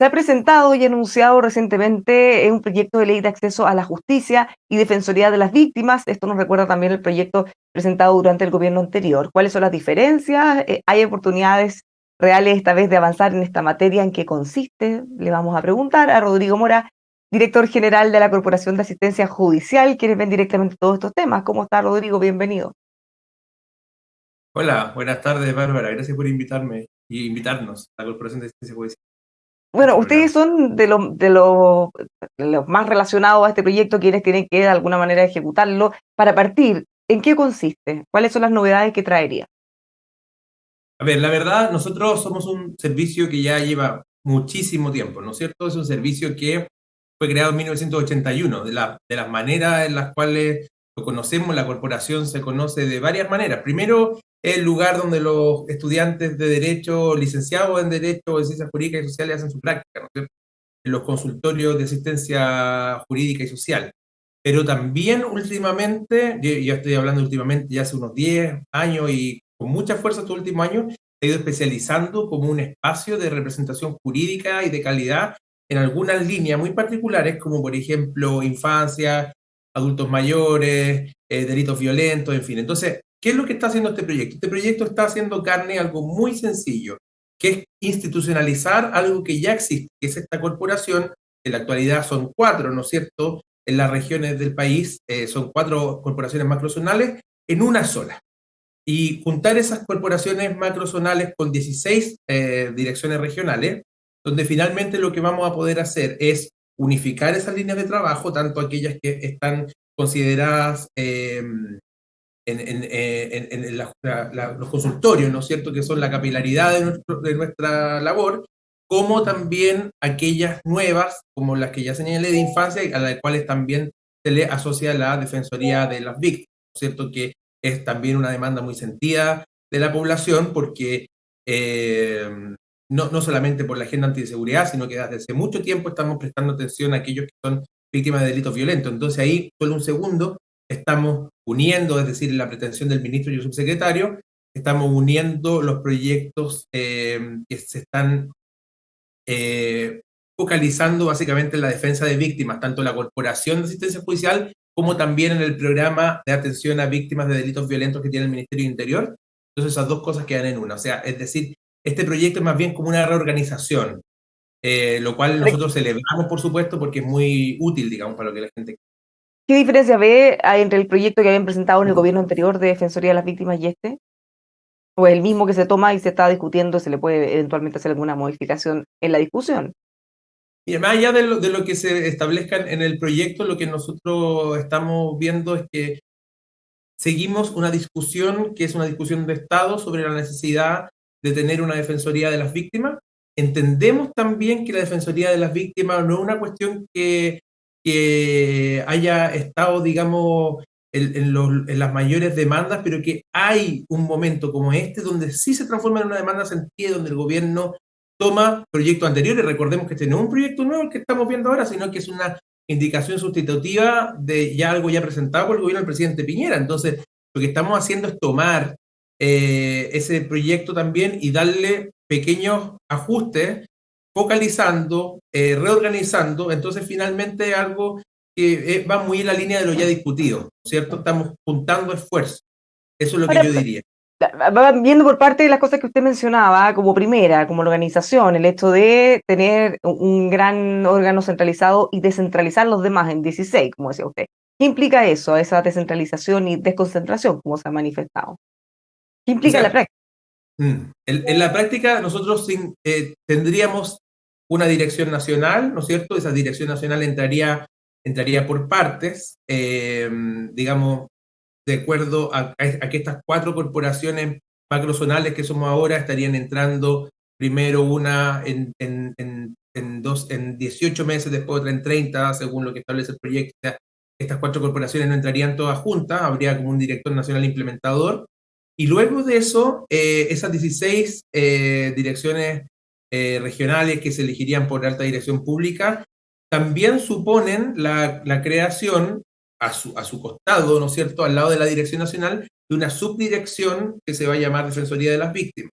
Se ha presentado y anunciado recientemente un proyecto de ley de acceso a la justicia y defensoría de las víctimas. Esto nos recuerda también el proyecto presentado durante el gobierno anterior. ¿Cuáles son las diferencias? ¿Hay oportunidades reales esta vez de avanzar en esta materia? ¿En qué consiste? Le vamos a preguntar a Rodrigo Mora, director general de la Corporación de Asistencia Judicial, quienes ven directamente todos estos temas. ¿Cómo está, Rodrigo? Bienvenido. Hola, buenas tardes, Bárbara. Gracias por invitarme y invitarnos a la Corporación de Asistencia Judicial a Bueno, este ustedes programa. son de los más relacionados a este proyecto, quienes tienen que de alguna manera ejecutarlo. Para partir, ¿en qué consiste? ¿Cuáles son las novedades que traería? A ver, la verdad, nosotros somos un servicio que ya lleva muchísimo tiempo, ¿no es cierto? Es un servicio que fue creado en 1981. De las maneras en las cuales lo conocemos, la corporación se conoce de varias maneras. Primero, es el lugar donde los estudiantes de Derecho, licenciados en Derecho o en Ciencias Jurídicas y Sociales hacen su práctica, ¿no es cierto? En los consultorios de asistencia jurídica y social. Pero también últimamente, yo estoy hablando últimamente, ya hace unos 10 años y con mucha fuerza estos últimos años, se ha ido especializando como un espacio de representación jurídica y de calidad en algunas líneas muy particulares, como por ejemplo infancia, adultos mayores, delitos violentos, en fin. Entonces, ¿qué es lo que está haciendo este proyecto? Este proyecto está haciendo carne a algo muy sencillo, que es institucionalizar algo que ya existe, que es esta corporación. En la actualidad son cuatro, ¿no es cierto? En las regiones del país son cuatro corporaciones macrozonales en una sola. Y juntar esas corporaciones macrozonales con 16 direcciones regionales, donde finalmente lo que vamos a poder hacer es unificar esas líneas de trabajo, tanto aquellas que están consideradas los consultorios, ¿no es cierto?, que son la capilaridad de nuestra labor, como también aquellas nuevas, como las que ya señalé de infancia, a las cuales también se le asocia la Defensoría de las Víctimas, ¿no es cierto?, que es también una demanda muy sentida de la población, porque eh, no solamente por la agenda antiseguridad, sino que desde hace mucho tiempo estamos prestando atención a aquellos que son víctimas de delitos violentos. Entonces ahí, solo un segundo, estamos uniendo, es decir, la pretensión del ministro y el subsecretario, estamos uniendo los proyectos que se están focalizando básicamente en la defensa de víctimas, tanto en la Corporación de Asistencia Judicial como también en el programa de atención a víctimas de delitos violentos que tiene el Ministerio del Interior. Entonces esas dos cosas quedan en una. O sea, es decir, este proyecto es más bien como una reorganización, lo cual nosotros celebramos, por supuesto, porque es muy útil, digamos, para lo que la gente... ¿Qué diferencia ve entre el proyecto que habían presentado en el gobierno anterior de Defensoría de las Víctimas y este? ¿O el mismo que se toma y se está discutiendo, se le puede eventualmente hacer alguna modificación en la discusión? Y más allá de lo que se establezca en el proyecto, lo que nosotros estamos viendo es que seguimos una discusión que es una discusión de Estado sobre la necesidad de tener una defensoría de las víctimas. Entendemos también que la defensoría de las víctimas no es una cuestión que haya estado, digamos, en las mayores demandas, pero que hay un momento como este donde sí se transforma en una demanda sentida, donde el gobierno toma proyectos anteriores. Recordemos que este no es un proyecto nuevo el que estamos viendo ahora, sino que es una indicación sustitutiva de ya algo ya presentado por el gobierno del presidente Piñera. Entonces, lo que estamos haciendo es tomar ese proyecto también y darle pequeños ajustes, focalizando, reorganizando. Entonces, finalmente, algo que va muy en la línea de lo ya discutido, ¿cierto? Estamos juntando esfuerzos. Eso es lo que Ahora, yo diría. viendo por parte de las cosas que usted mencionaba, como primera, como la organización, el hecho de tener un gran órgano centralizado y descentralizar los demás en 16, como decía usted. ¿Qué implica eso, esa descentralización y desconcentración, como se ha manifestado? ¿Qué O implica en la sea, práctica? en la práctica nosotros tendríamos una dirección nacional, ¿no es cierto? Esa dirección nacional entraría por partes, digamos, de acuerdo a que estas cuatro corporaciones macrozonales que somos ahora estarían entrando primero una en 18 meses, después otra en 30, según lo que establece el proyecto. O sea, estas cuatro corporaciones no entrarían todas juntas, habría como un director nacional implementador. Y luego de eso, esas 16 direcciones regionales que se elegirían por alta dirección pública también suponen la creación a su costado, ¿no es cierto?, al lado de la Dirección Nacional, de una subdirección que se va a llamar Defensoría de las Víctimas.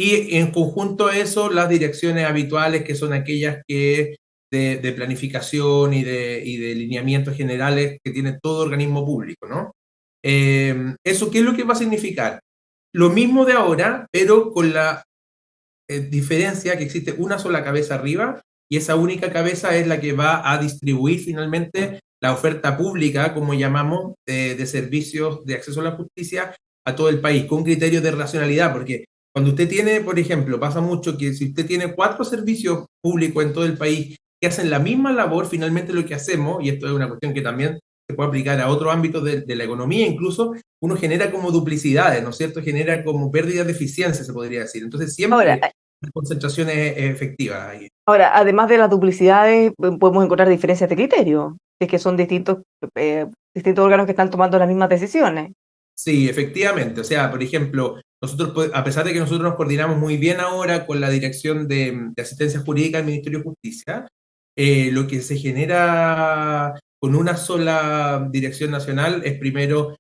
y en conjunto a eso, las direcciones habituales, que son aquellas que de planificación y de lineamientos generales que tiene todo organismo público, ¿no? ¿Eso qué es lo que va a significar? Lo mismo de ahora, pero con la diferencia que existe una sola cabeza arriba, y esa única cabeza es la que va a distribuir finalmente la oferta pública, como llamamos, de servicios de acceso a la justicia a todo el país, con criterios de racionalidad, porque cuando usted tiene, por ejemplo, pasa mucho que si usted tiene 4 servicios públicos en todo el país que hacen la misma labor, finalmente lo que hacemos, y esto es una cuestión que también se puede aplicar a otros ámbitos de la economía, incluso uno genera como duplicidades, ¿no es cierto? Genera como pérdidas de eficiencia, se podría decir. Entonces Ahora, siempre concentraciones efectivas ahí. ahora, además de las duplicidades, podemos encontrar diferencias de criterio, si es que son distintos órganos que están tomando las mismas decisiones. Sí, efectivamente. O sea, por ejemplo, nosotros, a pesar de que nosotros nos coordinamos muy bien ahora con la Dirección de Asistencia Jurídica del Ministerio de Justicia, lo que se genera con una sola dirección nacional es primero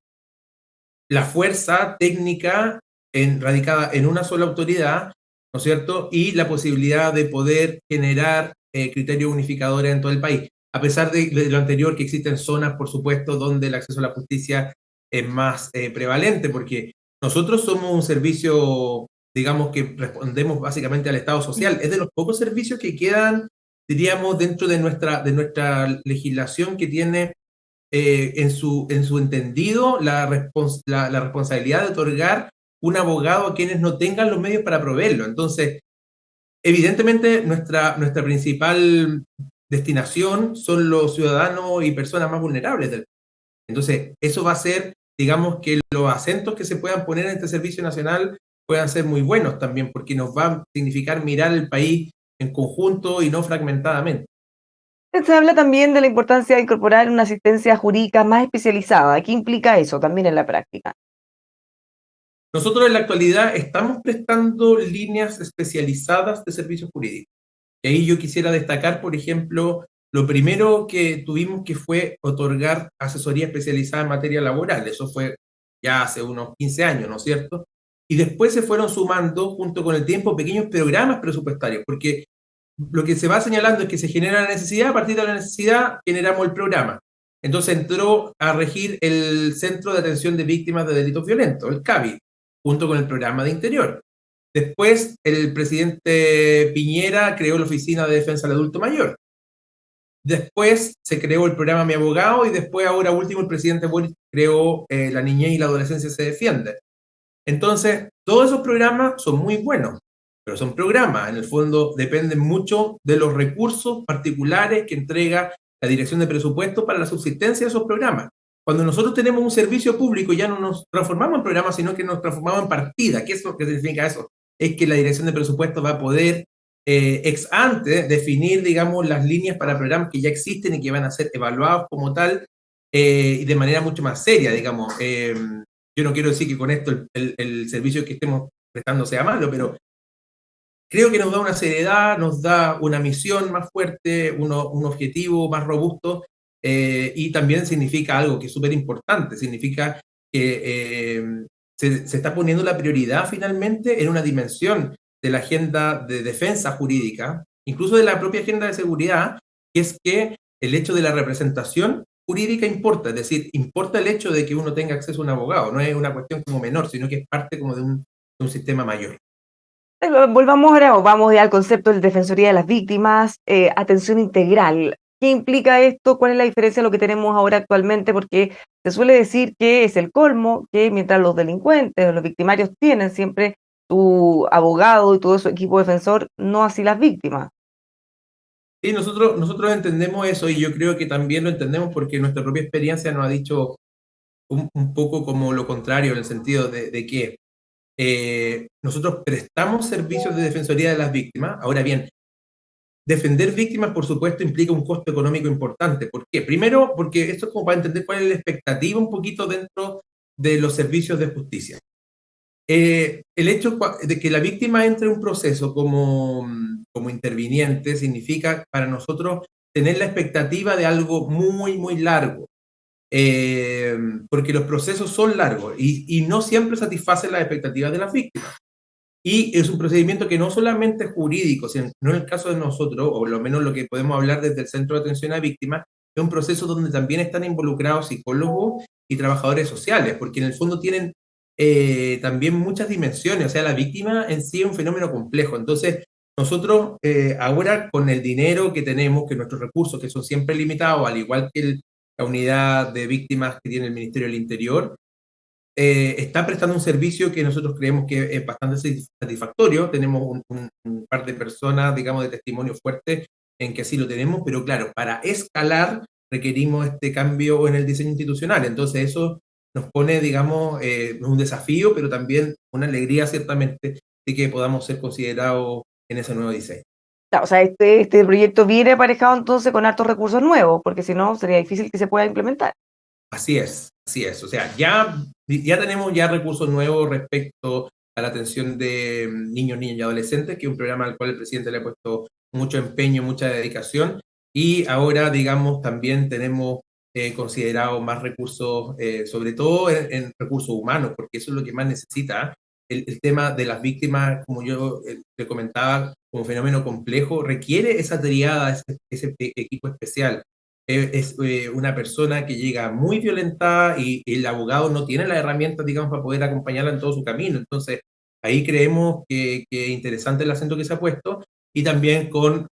la fuerza técnica radicada en una sola autoridad, ¿no es cierto? Y la posibilidad de poder generar criterios unificadores en todo el país. A pesar de lo anterior, que existen zonas, por supuesto, donde el acceso a la justicia es más prevalente, porque nosotros somos un servicio, digamos, que respondemos básicamente al Estado social. Es de los pocos servicios que quedan, diríamos, dentro de nuestra legislación que tiene en su entendido la responsabilidad de otorgar un abogado a quienes no tengan los medios para proveerlo. Entonces, evidentemente, nuestra principal destinación son los ciudadanos y personas más vulnerables del país. Entonces, eso va a ser, digamos, que los acentos que se puedan poner en este servicio nacional puedan ser muy buenos también, porque nos va a significar mirar el país en conjunto y no fragmentadamente. Se habla también de la importancia de incorporar una asistencia jurídica más especializada. ¿Qué implica eso también en la práctica? Nosotros en la actualidad estamos prestando líneas especializadas de servicios jurídicos. Y ahí yo quisiera destacar, por ejemplo, lo primero que tuvimos que fue otorgar asesoría especializada en materia laboral. Eso fue ya hace unos 15 años, ¿no es cierto? Y después se fueron sumando, junto con el tiempo, pequeños programas presupuestarios, porque lo que se va señalando es que se genera la necesidad, a partir de la necesidad generamos el programa. Entonces entró a regir el Centro de Atención de Víctimas de Delitos Violentos, el CAVI, junto con el programa de Interior. Después, el presidente Piñera creó la Oficina de Defensa del Adulto Mayor. Después se creó el programa Mi Abogado y después, ahora último, el presidente Boric creó La Niñez y la Adolescencia se Defiende. Entonces, todos esos programas son muy buenos, pero son programas. En el fondo, dependen mucho de los recursos particulares que entrega la Dirección de Presupuesto para la subsistencia de esos programas. Cuando nosotros tenemos un servicio público, ya no nos transformamos en programa, sino que nos transformamos en partida. ¿Qué significa eso? Es que la Dirección de Presupuesto va a poder ex ante definir, digamos, las líneas para programas que ya existen y que van a ser evaluados como tal y de manera mucho más seria, digamos. Yo no quiero decir que con esto el servicio que estemos prestando sea malo, pero creo que nos da una seriedad, nos da una misión más fuerte, un objetivo más robusto, y también significa algo que es súper importante, significa que se está poniendo la prioridad finalmente en una dimensión de la agenda de defensa jurídica, incluso de la propia agenda de seguridad, que es que el hecho de la representación jurídica importa, es decir, importa el hecho de que uno tenga acceso a un abogado, no es una cuestión como menor, sino que es parte como de un sistema mayor. Volvamos ahora, o vamos ya al concepto de Defensoría de las Víctimas, atención integral. ¿Qué implica esto? ¿Cuál es la diferencia de lo que tenemos ahora actualmente? Porque se suele decir que es el colmo, que mientras los delincuentes o los victimarios tienen siempre su abogado y todo su equipo defensor, no así las víctimas. Sí, nosotros entendemos eso y yo creo que también lo entendemos porque nuestra propia experiencia nos ha dicho un poco como lo contrario, en el sentido de que nosotros prestamos servicios de defensoría de las víctimas. Ahora bien, defender víctimas, por supuesto, implica un costo económico importante. ¿Por qué? Primero, porque esto es como para entender cuál es la expectativa un poquito dentro de los servicios de justicia. El hecho de que la víctima entre en un proceso como interviniente significa para nosotros tener la expectativa de algo muy, muy largo, porque los procesos son largos y no siempre satisfacen las expectativas de las víctimas. Y es un procedimiento que no solamente es jurídico, sino en el caso de nosotros, o lo menos lo que podemos hablar desde el Centro de Atención a Víctimas, es un proceso donde también están involucrados psicólogos y trabajadores sociales, porque en el fondo tienen también muchas dimensiones, o sea, la víctima en sí es un fenómeno complejo. Entonces, nosotros ahora con el dinero que tenemos, que nuestros recursos, que son siempre limitados, al igual que la unidad de víctimas que tiene el Ministerio del Interior, está prestando un servicio que nosotros creemos que es bastante satisfactorio. Tenemos un par de personas, digamos, de testimonio fuerte en que así lo tenemos, pero claro, para escalar requerimos este cambio en el diseño institucional. Entonces eso nos pone, digamos, un desafío, pero también una alegría ciertamente de que podamos ser considerados en ese nuevo diseño. O sea, este proyecto viene aparejado entonces con hartos recursos nuevos, porque si no sería difícil que se pueda implementar. Así es, así es. O sea, ya tenemos ya recursos nuevos respecto a la atención de niños, niñas y adolescentes, que es un programa al cual el presidente le ha puesto mucho empeño, mucha dedicación, y ahora, digamos, también tenemos considerado más recursos, sobre todo en recursos humanos, porque eso es lo que más necesita. El tema de las víctimas, como yo te comentaba, como fenómeno complejo, requiere esa triada, ese equipo especial. Es una persona que llega muy violentada y el abogado no tiene las herramientas, digamos, para poder acompañarla en todo su camino. Entonces, ahí creemos que es interesante el acento que se ha puesto y también con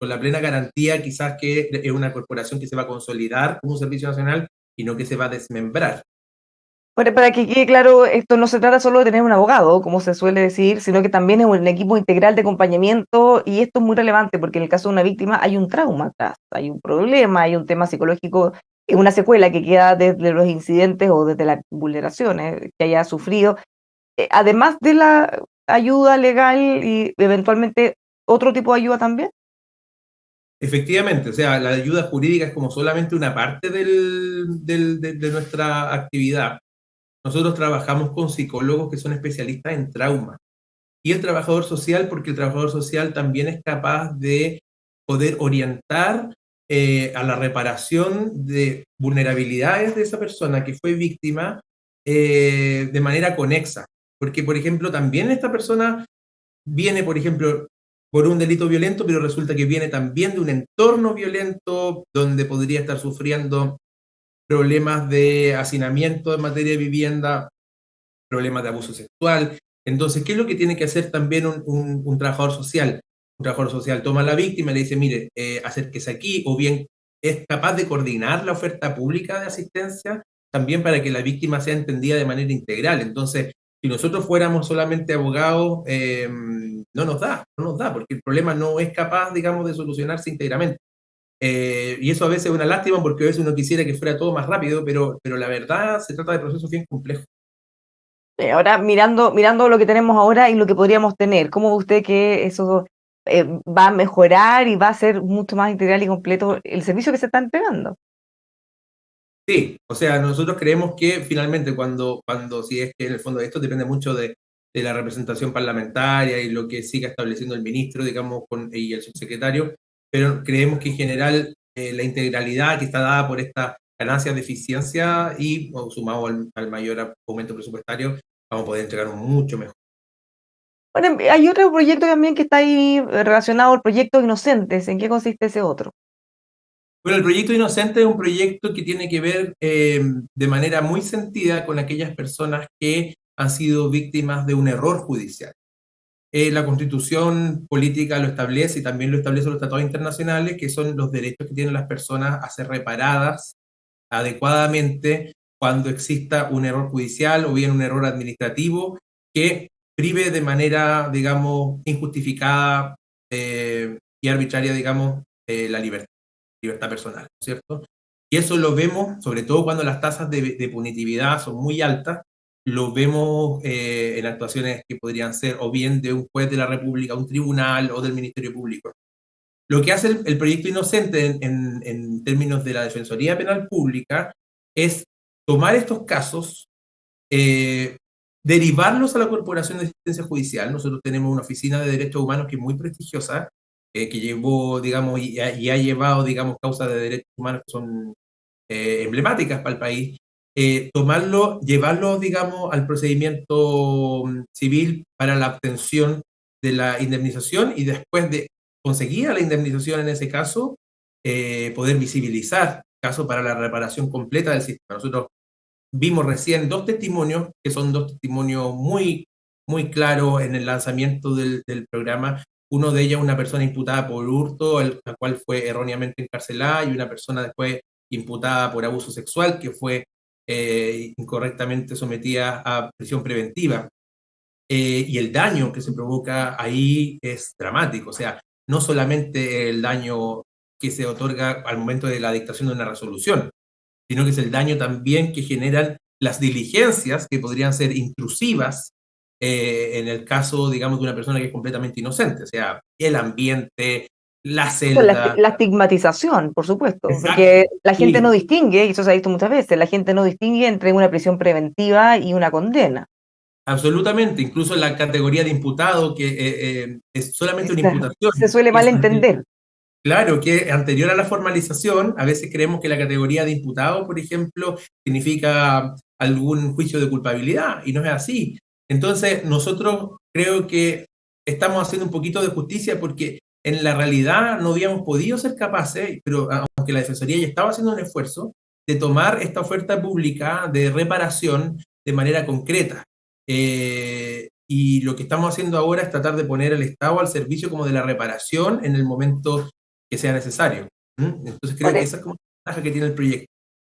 la plena garantía quizás que es una corporación que se va a consolidar como un servicio nacional y no que se va a desmembrar. Para que quede claro, esto no se trata solo de tener un abogado, como se suele decir, sino que también es un equipo integral de acompañamiento y esto es muy relevante porque en el caso de una víctima hay un trauma atrás, hay un problema, hay un tema psicológico, una secuela que queda desde los incidentes o desde las vulneraciones que haya sufrido, además de la ayuda legal y eventualmente otro tipo de ayuda también. Efectivamente, o sea, la ayuda jurídica es como solamente una parte de nuestra actividad. Nosotros trabajamos con psicólogos que son especialistas en trauma. Y el trabajador social, porque el trabajador social también es capaz de poder orientar a la reparación de vulnerabilidades de esa persona que fue víctima de manera conexa. Porque, por ejemplo, también esta persona viene, por ejemplo, por un delito violento, pero resulta que viene también de un entorno violento donde podría estar sufriendo problemas de hacinamiento en materia de vivienda, problemas de abuso sexual. Entonces, ¿qué es lo que tiene que hacer también un trabajador social? Un trabajador social toma a la víctima y le dice, mire, acérquese aquí, o bien es capaz de coordinar la oferta pública de asistencia también para que la víctima sea entendida de manera integral. Entonces, si nosotros fuéramos solamente abogados, no nos da, porque el problema no es capaz, digamos, de solucionarse íntegramente. Y eso a veces es una lástima porque a veces uno quisiera que fuera todo más rápido, pero la verdad se trata de procesos bien complejos. Ahora, mirando lo que tenemos ahora y lo que podríamos tener, ¿cómo ve usted que eso va a mejorar y va a ser mucho más integral y completo el servicio que se está entregando? Sí, o sea, nosotros creemos que finalmente si es que en el fondo esto depende mucho de la representación parlamentaria y lo que siga estableciendo el ministro, digamos, y el subsecretario, pero creemos que en general la integralidad que está dada por esta ganancia de eficiencia y sumado al mayor aumento presupuestario, vamos a poder entregar un mucho mejor. Bueno, hay otro proyecto también que está ahí relacionado al proyecto Inocentes. ¿En qué consiste ese otro? Bueno, el proyecto Inocente es un proyecto que tiene que ver de manera muy sentida con aquellas personas que han sido víctimas de un error judicial. La Constitución política lo establece y también lo establecen los tratados internacionales, que son los derechos que tienen las personas a ser reparadas adecuadamente cuando exista un error judicial o bien un error administrativo que prive de manera, digamos, injustificada y arbitraria, digamos, la libertad personal, ¿cierto? Y eso lo vemos, sobre todo cuando las tasas de punitividad son muy altas, lo vemos en actuaciones que podrían ser o bien de un juez de la República, un tribunal o del Ministerio Público. Lo que hace el proyecto Inocente en términos de la Defensoría Penal Pública es tomar estos casos, eh, derivarlos a la Corporación de Asistencia Judicial. Nosotros tenemos una oficina de derechos humanos que es muy prestigiosa, que llevó, digamos, y ha llevado, digamos, causas de derechos humanos que son emblemáticas para el país. tomarlo, llevarlo, digamos, al procedimiento civil para la obtención de la indemnización y después de conseguir la indemnización en ese caso, poder visibilizar el caso para la reparación completa del sistema. Nosotros vimos recién dos testimonios, que son dos testimonios muy, muy claros en el lanzamiento del programa. Uno de ellos, una persona imputada por hurto, la cual fue erróneamente encarcelada, y una persona después imputada por abuso sexual, que fue incorrectamente sometida a prisión preventiva. Y el daño que se provoca ahí es dramático. O sea, no solamente el daño que se otorga al momento de la dictación de una resolución, sino que es el daño también que generan las diligencias que podrían ser intrusivas en el caso, digamos, de una persona que es completamente inocente. O sea, el ambiente, la Eso es celda. la estigmatización, por supuesto, Exacto. porque la gente no Sí, distingue, y eso se ha visto muchas veces, la gente no distingue entre una prisión preventiva y una condena. absolutamente. Incluso la categoría de imputado, que es solamente una imputación, Se suele que es malentender. claro, que anterior a la formalización, a veces creemos que la categoría de imputado, por ejemplo, significa algún juicio de culpabilidad, y no es así. Entonces, nosotros creo que estamos haciendo un poquito de justicia porque en la realidad no habíamos podido ser capaces, pero aunque la Defensoría ya estaba haciendo un esfuerzo, de tomar esta oferta pública de reparación de manera concreta. Y lo que estamos haciendo ahora es tratar de poner al Estado al servicio como de la reparación en el momento que sea necesario. Entonces creo que Ahora, esa es como la ventaja que tiene el proyecto.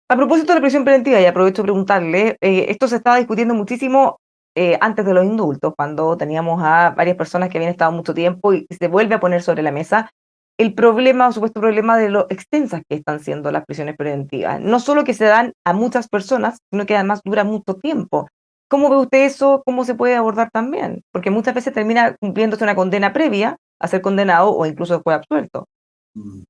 a propósito de la prisión preventiva, y aprovecho de preguntarle, esto se estaba discutiendo muchísimo antes de los indultos, cuando teníamos a varias personas que habían estado mucho tiempo y se vuelve a poner sobre la mesa el problema, o supuesto problema de lo extensas que están siendo las prisiones preventivas. No solo que se dan a muchas personas, sino que además dura mucho tiempo. ¿Cómo ve usted eso? ¿Cómo se puede abordar también? Porque muchas veces termina cumpliéndose una condena previa a ser condenado o incluso después absuelto. Mm.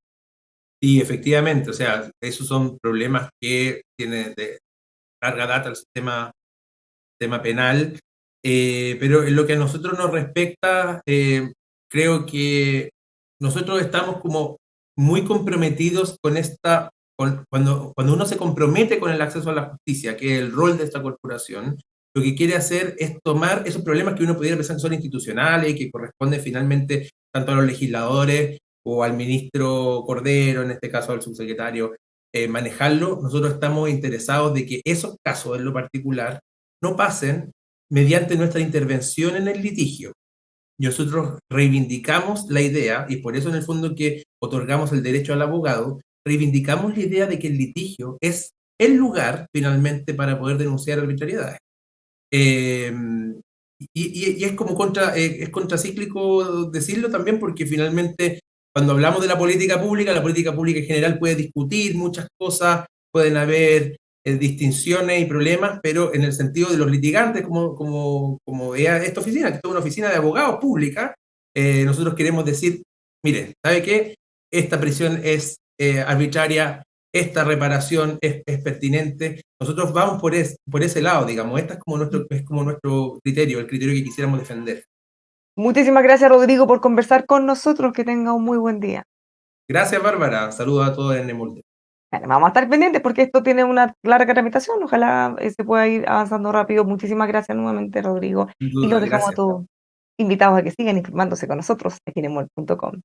Sí, efectivamente, o sea, esos son problemas que tiene de larga data el sistema penal, pero en lo que a nosotros nos respecta, creo que nosotros estamos como muy comprometidos con cuando uno se compromete con el acceso a la justicia, que es el rol de esta corporación, lo que quiere hacer es tomar esos problemas que uno pudiera pensar que son institucionales y que corresponden finalmente tanto a los legisladores o al ministro Cordero, en este caso al subsecretario, manejarlo. Nosotros estamos interesados de que esos casos en lo particular no pasen mediante nuestra intervención en el litigio. Nosotros reivindicamos la idea, y por eso en el fondo que otorgamos el derecho al abogado, reivindicamos la idea de que el litigio es el lugar finalmente para poder denunciar arbitrariedades. Eh, y es como es contracíclico decirlo también porque finalmente cuando hablamos de la política pública en general puede discutir muchas cosas, pueden haber distinciones y problemas, pero en el sentido de los litigantes, como esta oficina, que es una oficina de abogados pública, nosotros queremos decir, mire, ¿sabe qué? Esta prisión es arbitraria, esta reparación es pertinente. Nosotros vamos por ese lado, digamos. Este es como nuestro criterio, el criterio que quisiéramos defender. Muchísimas gracias, Rodrigo, por conversar con nosotros. Que tenga un muy buen día. Gracias, Bárbara. Saludos a todos en Nemulte. Vale, vamos a estar pendientes porque esto tiene una larga tramitación. Ojalá se pueda ir avanzando rápido. Muchísimas gracias nuevamente, Rodrigo. Sin Y duda, los dejamos a gracias. todos invitados a que sigan informándose con nosotros aquí en emol.com.